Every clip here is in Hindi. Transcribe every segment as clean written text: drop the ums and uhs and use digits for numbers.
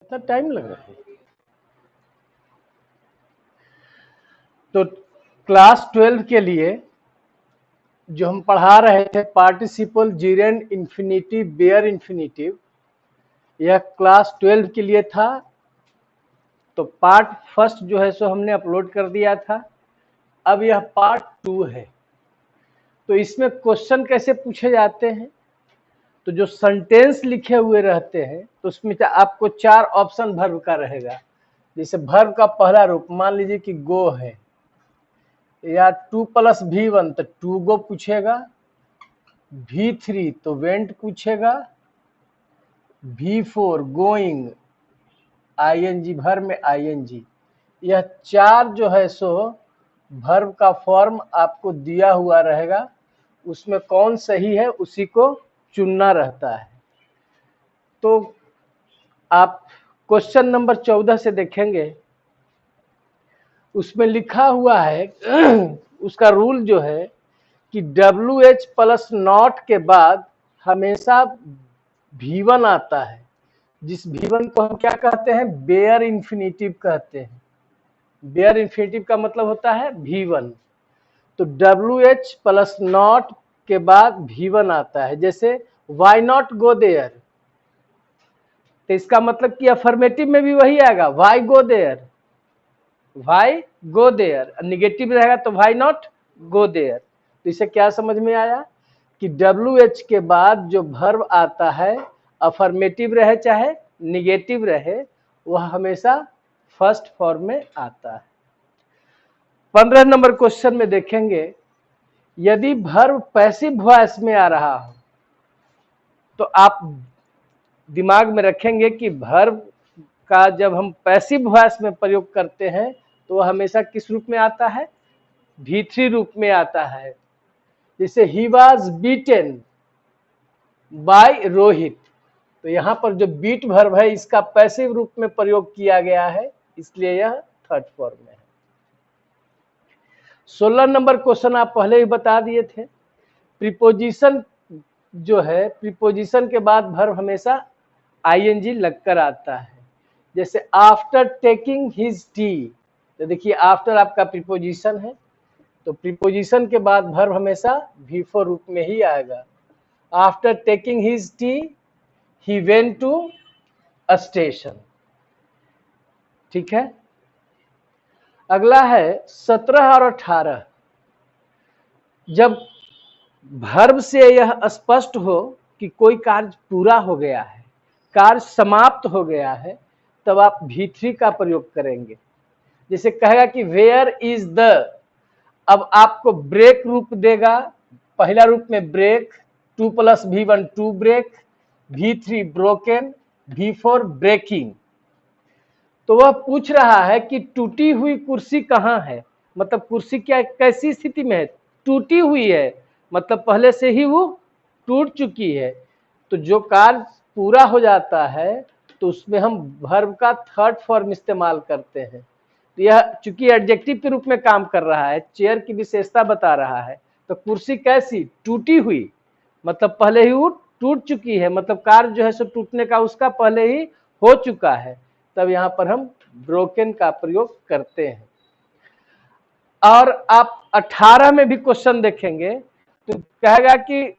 इतना टाइम लग रहा है। तो क्लास 12 के लिए जो हम पढ़ा रहे थे participle gerund infinitive bare infinitive, यह क्लास 12 के लिए था। तो पार्ट फर्स्ट जो है सो हमने अपलोड कर दिया था। अब यह पार्ट 2 है। तो इसमें क्वेश्चन कैसे पूछे जाते हैं, तो जो सेंटेंस लिखे हुए रहते हैं तो उसमें आपको 4 ऑप्शन वर्ब का रहेगा। जैसे वर्ब का पहला रूप मान लीजिए कि गो है, या 2 + V1 तो 2 गो पूछेगा, V3 तो वेंट पूछेगा, V4 गोइंग, ING वर्ब में ING। यह 4 जो है सो वर्ब का फॉर्म आपको दिया हुआ रहेगा, उसमें कौन सही है उसी को चुनना रहता है। तो आप क्वेश्चन नंबर 14 से देखेंगे, उसमें लिखा हुआ है उसका रूल जो है कि WH प्लस नॉट के बाद हमेशा V1 आता है, जिस V1 को हम क्या कहते हैं, बेयर इंफिनिटिव कहते हैं। बेयर इंफिनिटिव का मतलब होता है V1। तो WH प्लस नॉट के बाद V1 आता है। जैसे वाई नॉट गो देयर, तो इसका मतलब कि अफर्मेटिव में भी वही आएगा, why go there, why go there. Negative रहेगा तो वाई नॉट गो देयर। तो इसे क्या समझ में आया कि WH के बाद जो वर्ब आता है, अफर्मेटिव रहे चाहे निगेटिव रहे, वह हमेशा फर्स्ट फॉर्म में आता है। 15 नंबर क्वेश्चन में देखेंगे, यदि वर्ब पैसिव वॉइस में आ रहा हो तो आप दिमाग में रखेंगे कि वर्ब का जब हम पैसिव वॉइस में प्रयोग करते हैं तो वह हमेशा किस रूप में आता है, V3 रूप में आता है। जैसे he was beaten by Rohit, तो यहाँ पर जो बीट वर्ब है इसका पैसिव रूप में प्रयोग किया गया है, इसलिए यह थर्ड फॉर्म में है। 16 नंबर क्वेश्चन आप पहले ही बता दिए थे। प्रीपोजिशन जो है, प्रीपोजिशन के बाद वर्ब हमेशा ING लगकर आता है। जैसे आफ्टर टेकिंग हिज टी, तो देखिए आफ्टर आपका प्रीपोजिशन है, तो प्रीपोजिशन के बाद वर्ब हमेशा V4 रूप में ही आएगा। After taking his tea he went to a station. ठीक है। अगला है 17 और 18। जब वर्ब से यह स्पष्ट हो कि कोई कार्य पूरा हो गया है, कार्य समाप्त हो गया है, तब आप V3 का प्रयोग करेंगे। जैसे कहेगा कि वेयर इज द, अब आपको ब्रेक रूप देगा। पहला रूप में break, 2 + V1 2 break, V3 broken, V4 breaking. तो वह पूछ रहा है कि टूटी हुई कुर्सी कहाँ है, मतलब कुर्सी क्या कैसी स्थिति में है, टूटी हुई है, मतलब पहले से ही वो टूट चुकी है। तो जो कार्य पूरा हो जाता है तो उसमें हम वर्ब का थर्ड फॉर्म इस्तेमाल करते हैं। तो यह चूंकि एडजेक्टिव के रूप में काम कर रहा है, चेयर की विशेषता बता रहा है, तो कुर्सी कैसी, टूटी हुई, मतलब पहले ही वो टूट चुकी है, मतलब कार्य जो है सो टूटने का उसका पहले ही हो चुका है, तब यहाँ पर हम ब्रोकन का प्रयोग करते हैं। और आप 18 में भी क्वेश्चन देखेंगे तो कहेगा कि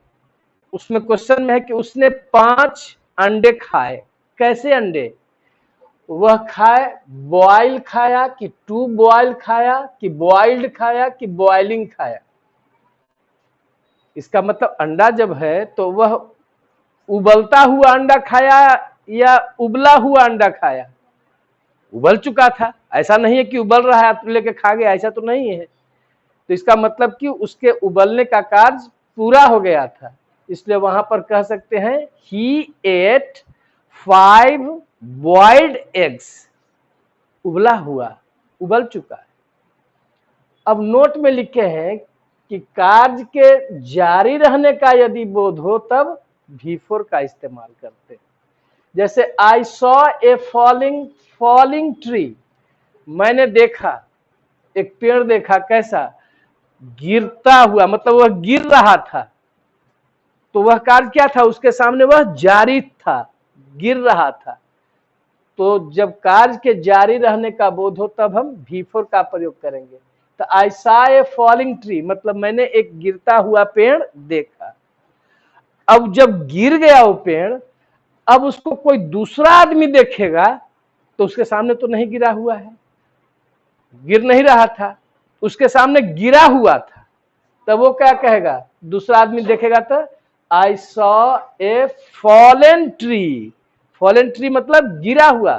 उसमें क्वेश्चन में है कि उसने 5 अंडे खाए। कैसे अंडे, वह खाए बॉयल खाया कि टू बॉयल खाया कि बॉइल्ड खाया कि बॉइलिंग खाया। इसका मतलब अंडा जब है तो वह उबलता हुआ अंडा खाया या उबला हुआ अंडा खाया। उबल चुका था, ऐसा नहीं है कि उबल रहा है तो लेके खा गया, ऐसा तो नहीं है। तो इसका मतलब कि उसके उबलने का कार्य पूरा हो गया था, इसलिए वहां पर कह सकते हैं ही एट 5 बॉइल्ड एग्स, उबला हुआ, उबल चुका है। अब नोट में लिखे हैं कि कार्य के जारी रहने का यदि बोध हो तब V4 का इस्तेमाल करते हैं। जैसे आई सॉ ए फॉलिंग ट्री, मैंने देखा, एक पेड़ देखा, कैसा, गिरता हुआ, मतलब वह गिर रहा था। तो वह कार्य क्या था, उसके सामने वह जारी था, गिर रहा था। तो जब कार्य के जारी रहने का बोध हो तब हम भी4 का प्रयोग करेंगे। तो आई सॉ ए फॉलिंग ट्री मतलब मैंने एक गिरता हुआ पेड़ देखा। अब जब गिर गया वो पेड़, अब उसको कोई दूसरा आदमी देखेगा तो उसके सामने तो नहीं गिरा हुआ है, गिर नहीं रहा था, उसके सामने गिरा हुआ था। तब वो क्या कहेगा, दूसरा आदमी देखेगा तो आई सॉ ए फॉलन ट्री। फॉलन ट्री मतलब गिरा हुआ,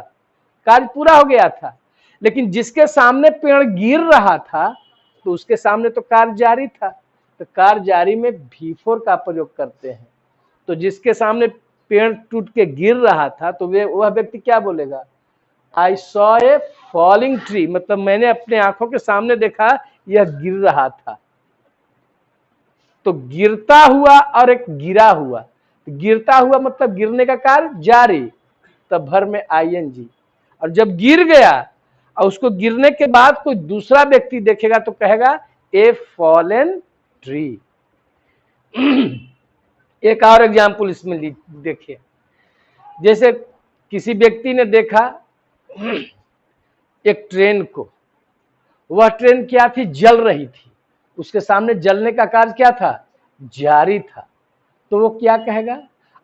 कार्य पूरा हो गया था। लेकिन जिसके सामने पेड़ गिर रहा था तो उसके सामने तो कार्य जारी था, तो कार्य जारी में भी4 का प्रयोग करते हैं। तो जिसके सामने पेड़ टूट के गिर रहा था तो वह व्यक्ति क्या बोलेगा, आई सॉ ए फॉलिंग ट्री मतलब मैंने अपने आंखों के सामने देखा यह गिर रहा था। तो गिरता हुआ और एक गिरा हुआ, गिरता हुआ मतलब गिरने का कार्य जारी, तब भर में आईएनजी। और जब गिर गया और उसको गिरने के बाद कोई दूसरा व्यक्ति देखेगा तो कहेगा ए फॉलन ट्री। एक और एग्जाम्पल इसमें देखिए, जैसे किसी व्यक्ति ने देखा एक ट्रेन को, वह ट्रेन क्या थी, जल रही थी, उसके सामने जलने का कार्य क्या था, जारी था। तो वो क्या कहेगा,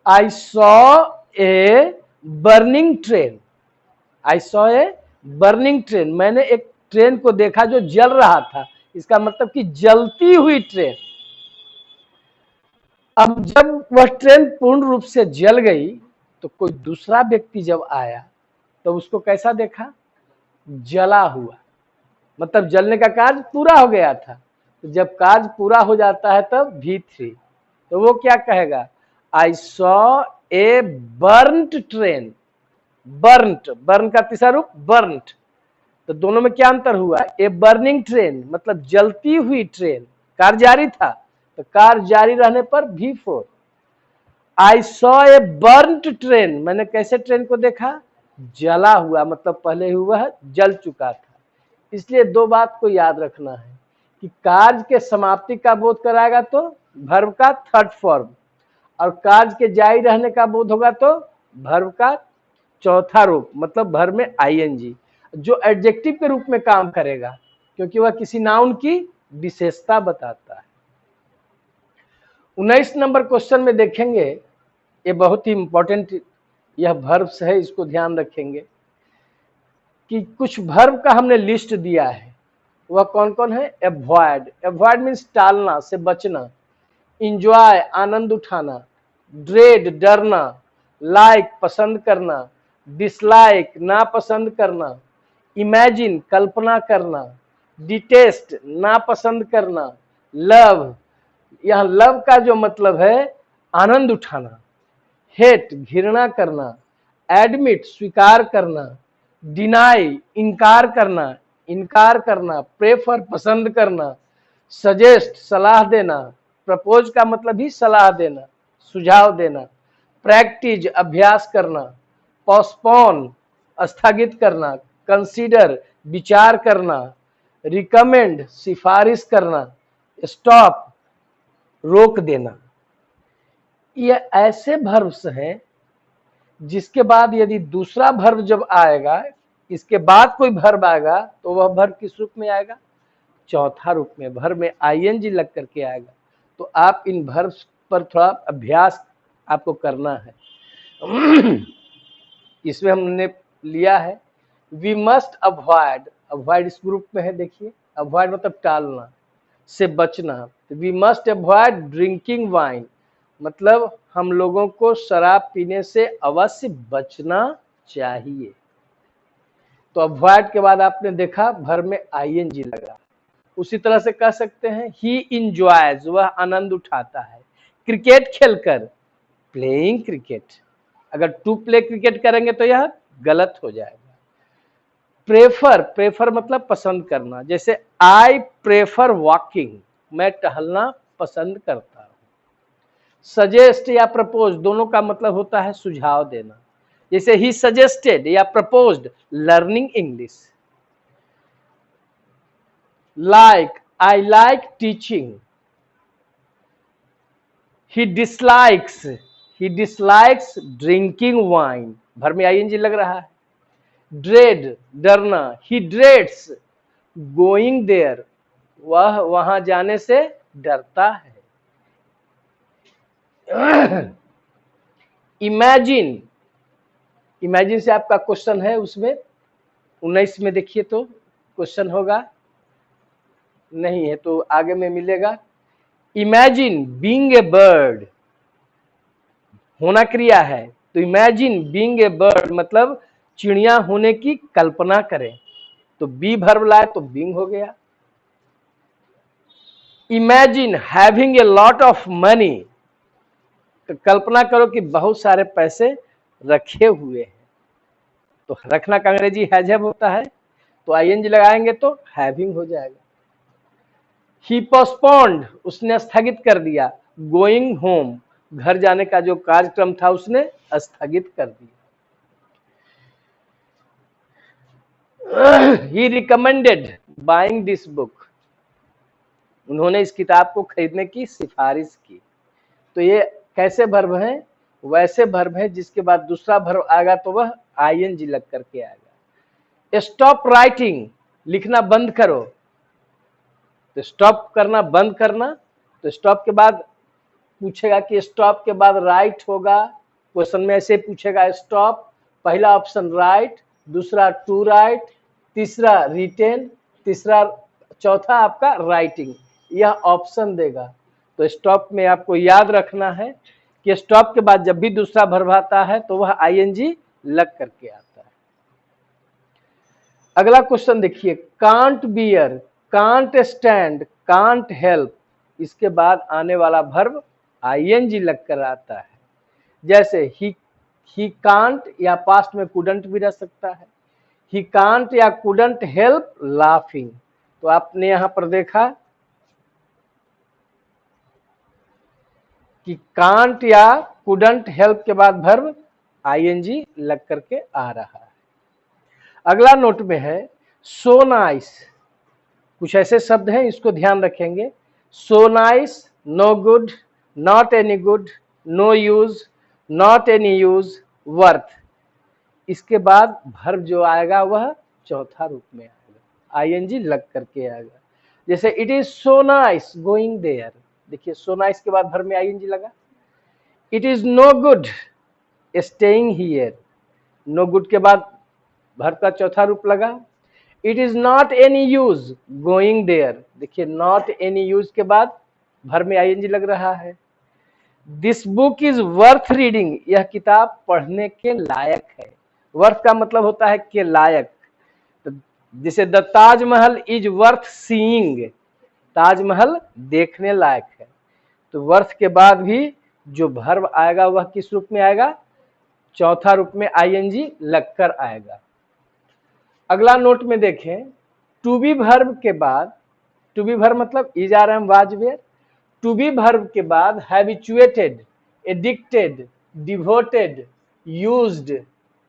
आई saw a burning train. I saw a burning train, मैंने एक ट्रेन को देखा जो जल रहा था, इसका मतलब कि जलती हुई ट्रेन। अब जब वह ट्रेन पूर्ण रूप से जल गई तो कोई दूसरा व्यक्ति जब आया तो उसको कैसा देखा, जला हुआ, मतलब जलने का कार्य पूरा हो गया था। तो जब कार्य पूरा हो जाता है तब भी3, तो वो क्या कहेगा, आई saw a burnt train. Burnt, burn का तीसरा रूप बर्न्ट, तो दोनों में क्या अंतर हुआ, ए बर्निंग ट्रेन मतलब जलती हुई ट्रेन, कार्य जारी था, तो कार्य जारी रहने पर भी4। I saw a burnt train, मैंने कैसे ट्रेन को देखा, जला हुआ, मतलब पहले हुआ जल चुका था। इसलिए दो बात को याद रखना है कि कार्य के समाप्ति का बोध कराएगा तो वर्ब का थर्ड फॉर्म, और कार्य के जारी रहने का बोध होगा तो वर्ब का चौथा रूप, मतलब वर्ब में आईएनजी, जो एडजेक्टिव के रूप में काम करेगा क्योंकि वह किसी नाउन की विशेषता बताता है। 19 नंबर क्वेश्चन में देखेंगे, ये बहुत ही इंपॉर्टेंट यह वर्ब्स है, इसको ध्यान रखेंगे कि कुछ वर्ब का हमने लिस्ट दिया है, वह कौन कौन है, एवॉइड, एवॉइड मीन्स टालना से बचना, इंजॉय आनंद उठाना, ड्रेड डरना, लाइक पसंद करना, डिसलाइक नापसंद करना, इमेजिन कल्पना करना, डिटेस्ट नापसंद करना, लव, यह लव का जो मतलब है आनंद उठाना, हेट घृणा करना, एडमिट स्वीकार करना, डिनाई इनकार करना, इनकार करना, प्रेफर पसंद करना, सजेस्ट सलाह देना, प्रपोज का मतलब ही सलाह देना, सुझाव देना, प्रैक्टिस अभ्यास करना, पोस्टपोन स्थगित करना, कंसीडर विचार करना, रिकमेंड सिफारिश करना, स्टॉप रोक देना। ये ऐसे वर्ब्स हैं जिसके बाद यदि दूसरा वर्ब जब आएगा, इसके बाद कोई वर्ब आएगा तो वह वर्ब किस रूप में आएगा, चौथा रूप में, वर्ब में आईएनजी लग करके आएगा। तो आप इन वर्ब्स पर थोड़ा अभ्यास आपको करना है। इसमें हमने लिया है वी मस्ट अवॉइड, अवॉइड इस ग्रुप में है, देखिए अवॉइड मतलब टालना से बचना, we must avoid drinking wine मतलब हम लोगों को शराब पीने से अवश्य बचना चाहिए। तो अवॉइड के बाद आपने देखा वर्ब में आईएनजी लगा। उसी तरह से कह सकते हैं ही इंजॉयज, वह आनंद उठाता है क्रिकेट खेलकर, प्लेइंग क्रिकेट, अगर टू प्ले क्रिकेट करेंगे तो यह गलत हो जाएगा। प्रेफर, प्रेफर मतलब पसंद करना, जैसे आई प्रेफर वॉकिंग, मैं टहलना पसंद करता हूं। सजेस्ट या प्रपोज दोनों का मतलब होता है सुझाव देना, जैसे ही सजेस्टेड या proposed learning English. Like, I like teaching, he dislikes drinking wine, भर में आईएनजी लग रहा है। ड्रेड डरना, ही ड्रेड्स गोइंग देयर, वह वहां जाने से डरता है। इमेजिन, इमेजिन से आपका क्वेश्चन है, उसमें 19 में देखिए तो क्वेश्चन होगा, नहीं है तो आगे में मिलेगा। इमेजिन बीइंग ए बर्ड, होना क्रिया है, तो इमेजिन बीइंग ए बर्ड मतलब चिड़िया होने की कल्पना करें, तो बी वर्ब लाए तो बीइंग हो गया। Imagine having a lot of money, तो कल्पना करो कि बहुत सारे पैसे रखे हुए हैं, तो रखना का अंग्रेजी हैव होता है, तो आईएनजी लगाएंगे तो हैविंग हो जाएगा। ही पोस्टपोन्ड, उसने स्थगित कर दिया, गोइंग होम, घर जाने का जो कार्यक्रम था उसने स्थगित कर दिया। ही रिकमेंडेड बाइंग दिस बुक, उन्होंने इस किताब को खरीदने की सिफारिश की। तो ये कैसे वर्ब हैं? वैसे वर्ब है जिसके बाद दूसरा वर्ब आएगा तो वह आईएनजी लग करके आएगा। स्टॉप राइटिंग, लिखना बंद करो, तो स्टॉप करना बंद करना, तो स्टॉप के बाद पूछेगा कि स्टॉप के बाद राइट होगा, क्वेश्चन में ऐसे पूछेगा स्टॉप, पहला ऑप्शन राइट, दूसरा टू राइट, तीसरा रिटेन, तीसरा चौथा आपका राइटिंग, यह ऑप्शन देगा। तो स्टॉप में आपको याद रखना है कि स्टॉप के बाद जब भी दूसरा वर्ब आता है तो वह आईएनजी लग करके आता है। अगला क्वेश्चन देखिए, can't beer, can't stand, can't help, इसके बाद आने वाला वर्ब आईएनजी लग कर आता है। जैसे ही कांट या पास्ट में कुडंट भी रह सकता है, ही कांट या कुडंट हेल्प लाफिंग, तो आपने यहां पर देखा कि कांट या कुडंट हेल्प के बाद वर्ब आईएनजी लग करके आ रहा है। अगला नोट में है सो नाइस, कुछ ऐसे शब्द हैं इसको ध्यान रखेंगे। So nice, no good, not any good, no use, not any use, worth, इसके बाद वर्ब जो आएगा वह चौथा रूप में आएगा, आईएनजी लग करके आएगा। जैसे it is so nice going there, देखिए सो नाइस के बाद वर्ब में आईएनजी लगा। It is no good staying here, no good के बाद वर्ब का चौथा रूप लगा। It is not any use going there, देखिए नॉट एनी यूज के बाद वर्ब में आईएनजी लग रहा है। This book is worth reading, यह किताब पढ़ने के लायक है, वर्थ का मतलब होता है के लायक। तो जैसे the Taj Mahal is worth seeing, Taj Mahal देखने लायक है, तो वर्थ के बाद भी जो वर्ब आएगा वह किस रूप में आएगा? चौथा रूप में आईएनजी लगकर आएगा। अगला नोट में देखें, टू बी वर्ब के बाद, टू बी वर्ब मतलब is are am was were, to be verb के बाद habituated, addicted, devoted, used,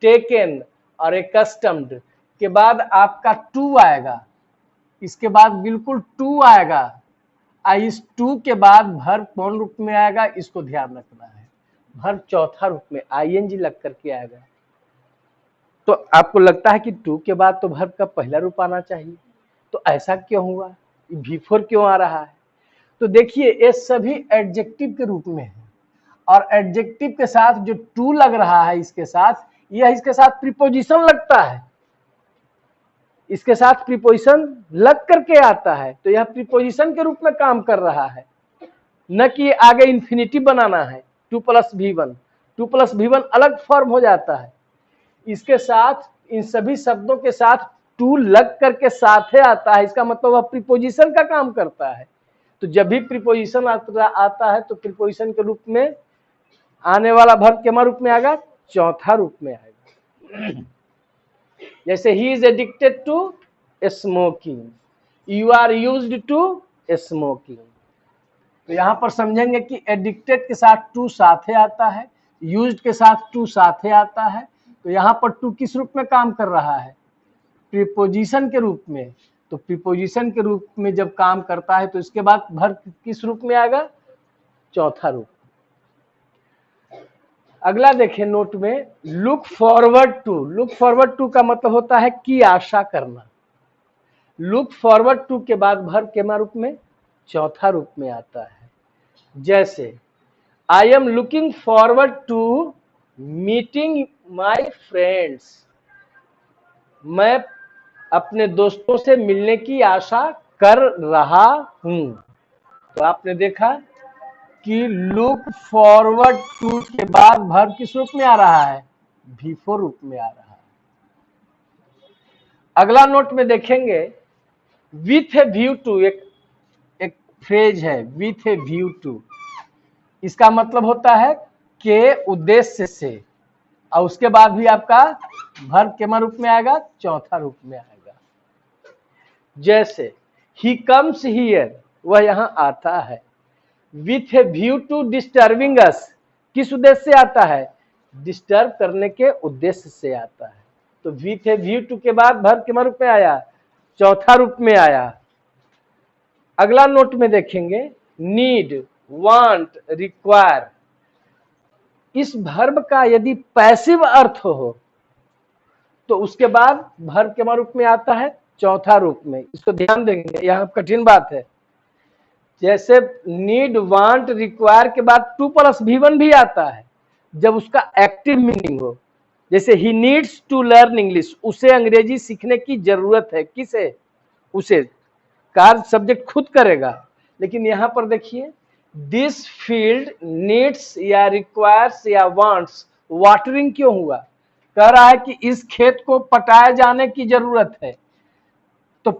taken और एकस्टम्ड के बाद आपका टू आएगा, इसके बाद बिल्कुल टू आएगा। इस टू के बाद वर्ब कौन रूप में आएगा इसको ध्यान रखना है, वर्ब चौथा रूप में आईएनजी लग करके आएगा। तो आपको लगता है कि टू के बाद तो वर्ब का पहला रूप आना चाहिए, तो ऐसा क्यों हुआ, बिफोर क्यों आ रहा है? तो देखिए ये सभी एडजेक्टिव के रूप में है, और एडजेक्टिव के साथ जो टू लग रहा है इसके साथ, यह इसके साथ प्रीपोजिशन लगता है, इसके साथ प्रीपोजिशन लग करके आता है, तो यह प्रीपोजिशन के रूप में काम कर रहा है, न कि आगे इन्फिनिटिव बनाना है। Two plus V1, two plus V1 अलग फॉर्म हो जाता है, इसके साथ इन सभी शब्दों के साथ टू लग करके साथे आता है, इसका मतलब वह प्रीपोजिशन का काम करता है। तो जब भी प्रीपोजिशन आता है तो प्रीपोजिशन के रूप में आने वाला वर्ब के रूप में आएगा? चौथा रूप में आएगा। जैसे he is addicted to smoking, you are used to smoking, तो यहां पर समझेंगे कि एडिक्टेड के साथ टू साथे आता है, यूज्ड के साथ टू साथे आता है, तो यहां पर टू किस रूप में काम कर रहा है? प्रीपोजिशन के रूप में। तो प्रीपोजिशन के रूप में जब काम करता है तो इसके बाद वर्ब किस रूप में आएगा? चौथा रूप। अगला देखें नोट में, look forward to. Look forward to का मतलब होता है कि आशा करना। लुक फॉरवर्ड टू के बाद वर्ब के रूप में चौथा रूप में आता है। जैसे I am looking forward to meeting my friends. मैं अपने दोस्तों से मिलने की आशा कर रहा हूं। तो आपने देखा कि लुक फॉरवर्ड टू के बाद वर्ब किस रूप में आ रहा है? V4 रूप में आ रहा है। अगला नोट में देखेंगे, विथ ए व्यू टू। एक फ्रेज है विथ ए व्यू टू। इसका मतलब होता है के उद्देश्य से, और उसके बाद भी आपका वर्ब के रूप में आएगा? चौथा रूप में आएगा। जैसे ही कम्स हियर, वह यहां आता है। With a view to disturbing us, किस उद्देश्य से आता है? डिस्टर्ब करने के उद्देश्य से आता है। तो विथ ए व्यू टू के बाद वर्ब के रूप में आया? चौथा रूप में आया। अगला नोट में देखेंगे, नीड, वांट, रिक्वायर। इस वर्ब का यदि पैसिव अर्थ हो तो उसके बाद वर्ब के रूप में आता है? चौथा रूप में। इसको ध्यान देंगे, यहां कठिन बात है। जैसे नीड, वांट, रिक्वायर के बाद 2+V1 भी आता है जब उसका एक्टिव मीनिंग हो। जैसे he needs to learn English, उसे अंग्रेजी सीखने की जरूरत है। किसे? उसे। कार्य सब्जेक्ट खुद करेगा। लेकिन यहां पर देखिए, दिस फील्ड नीड्स या रिक्वायर्स या वांट्स वाटरिंग क्यों हुआ? कह रहा है कि इस खेत को पटाए जाने की जरूरत है। तो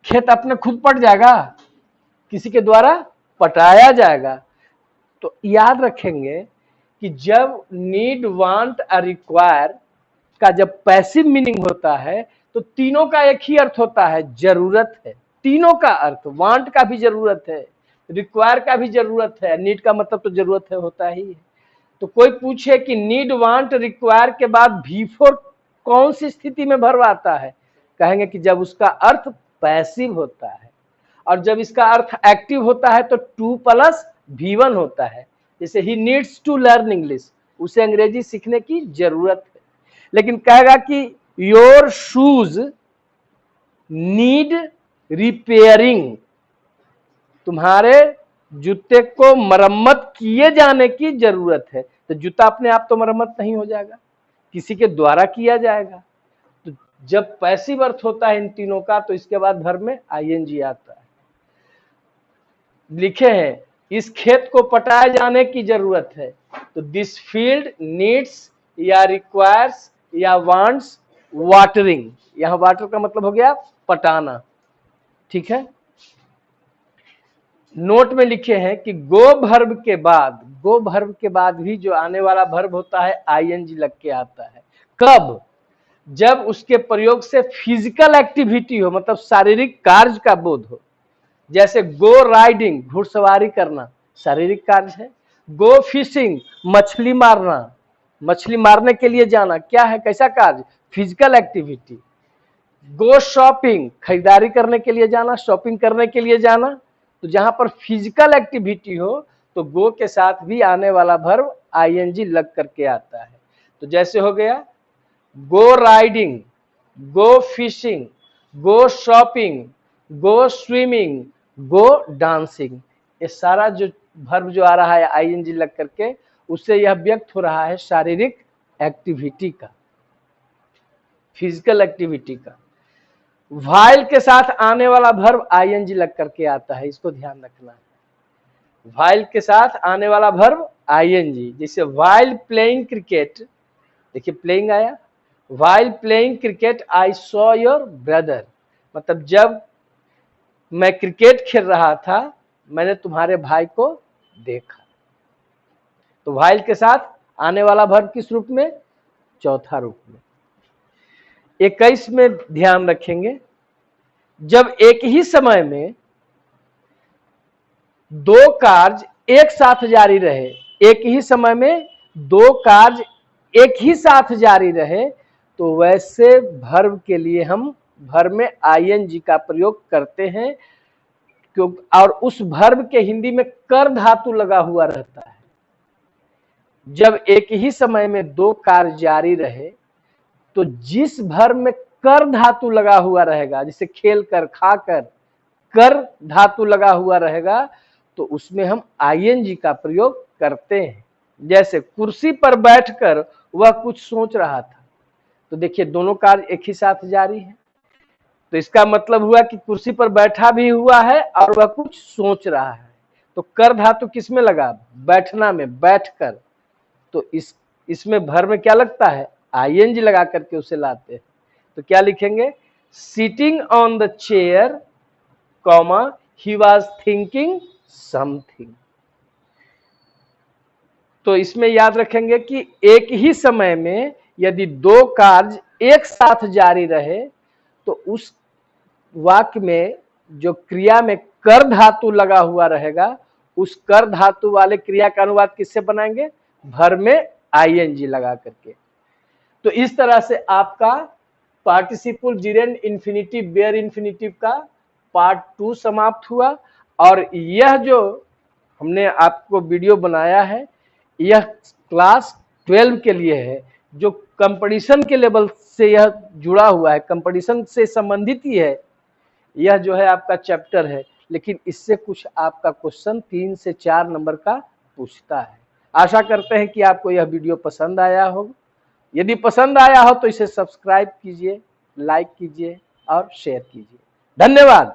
खेत अपने खुद पट जाएगा? किसी के द्वारा पटाया जाएगा। तो याद रखेंगे कि जब नीड, वांट और रिक्वायर का जब पैसिव मीनिंग होता है तो तीनों का एक ही अर्थ होता है, जरूरत है। तीनों का अर्थ, वांट का भी जरूरत है, रिक्वायर का भी जरूरत है, नीड का मतलब तो जरूरत है होता ही है। तो कोई पूछे कि नीड, वांट, रिक्वायर के बाद V4 कौन सी स्थिति में वर्ब आता है? कहेंगे कि जब उसका अर्थ पैसिव होता है, और जब इसका अर्थ एक्टिव होता है तो 2+V1 होता है। जैसे he needs to learn English, उसे अंग्रेजी सीखने की जरूरत है। लेकिन कहेगा कि योर शूज नीड रिपेयरिंग, तुम्हारे जूते को मरम्मत किए जाने की जरूरत है। तो जूता अपने आप तो मरम्मत नहीं हो जाएगा, किसी के द्वारा किया जाएगा। तो जब पैसिव अर्थ होता है इन तीनों का तो इसके बाद वर्ब में ING आता है। लिखे हैं इस खेत को पटाए जाने की जरूरत है। तो दिस फील्ड नीड्स या रिक्वायर्स या वांट्स वाटरिंग। यहां वाटर का मतलब हो गया पटाना। ठीक है। नोट में लिखे हैं कि गो वर्ब के बाद भी जो आने वाला वर्ब होता है ING लग के आता है। कब? जब उसके प्रयोग से फिजिकल एक्टिविटी हो, मतलब शारीरिक कार्य का बोध हो। जैसे गो राइडिंग, घुड़सवारी करना शारीरिक कार्य है। गो फिशिंग, मछली मारना, मछली मारने के लिए जाना क्या है? कैसा कार्य? Physical activity. गो शॉपिंग, खरीदारी करने के लिए जाना, शॉपिंग करने के लिए जाना। तो जहां पर फिजिकल एक्टिविटी हो तो गो के साथ भी आने वाला वर्ब ING लग करके आता है। तो जैसे हो गया go riding, go fishing, go shopping, go swimming, go dancing. ये सारा जो वर्ब जो आ रहा है ING लग करके, उससे यह व्यक्त हो रहा है शारीरिक एक्टिविटी का, फिजिकल एक्टिविटी का। व्हाइल के साथ आने वाला वर्ब ING लग करके आता है, इसको ध्यान रखना है। व्हाइल के साथ आने वाला वर्ब ING। जैसे व्हाइल प्लेइंग क्रिकेट, देखिए प्लेइंग आया। While playing cricket I saw your brother, मतलब जब मैं क्रिकेट खेल रहा था मैंने तुम्हारे भाई को देखा। तो व्हाइल के साथ आने वाला वर्ब किस रूप में? चौथा रूप में। 21 में ध्यान रखेंगे, जब एक ही समय में दो कार्य एक साथ जारी रहे, एक ही समय में दो कार्य एक ही साथ जारी रहे, तो वैसे वर्ब के लिए हम वर्ब में ING का प्रयोग करते हैं। और उस वर्ब के हिंदी में कर धातु लगा हुआ रहता है। जब एक ही समय में दो कार्य जारी रहे तो जिस भर में कर धातु लगा हुआ रहेगा, जैसे खेल कर, खाकर, कर धातु लगा हुआ रहेगा तो उसमें हम आईएनजी का प्रयोग करते हैं। जैसे कुर्सी पर बैठकर वह कुछ सोच रहा था, तो देखिए दोनों कार्य एक ही साथ जारी है, तो इसका मतलब हुआ कि कुर्सी पर बैठा भी हुआ है और वह कुछ सोच रहा है। तो कर धातु किसमें लगा? बैठना में, बैठकर। तो इसमें भर में क्या लगता है? आईएनजी लगा करके उसे लाते हैं। तो क्या लिखेंगे? Sitting on the chair, comma, he was thinking something. तो इसमें याद रखेंगे कि एक ही समय में यदि दो कार्य एक साथ जारी रहे तो उस वाक्य में जो क्रिया में कर धातु लगा हुआ रहेगा, उस कर धातु वाले क्रिया का अनुवाद किससे बनाएंगे? भर में आईएनजी लगा करके। तो इस तरह से आपका पार्टिसिपल जिरेंड इंफिनिटिव बेयर इंफिनिटिव का पार्ट 2 समाप्त हुआ। और यह जो हमने आपको वीडियो बनाया है यह क्लास 12 के लिए है, जो कंपटीशन के लेवल से यह जुड़ा हुआ है, कंपटीशन से संबंधित ही है। यह जो है आपका चैप्टर है, लेकिन इससे कुछ आपका क्वेश्चन 3 से 4 नंबर का पूछता है। आशा करते हैं कि आपको यह वीडियो पसंद आया हो। यदि पसंद आया हो तो इसे सब्सक्राइब कीजिए, लाइक कीजिए और शेयर कीजिए। धन्यवाद।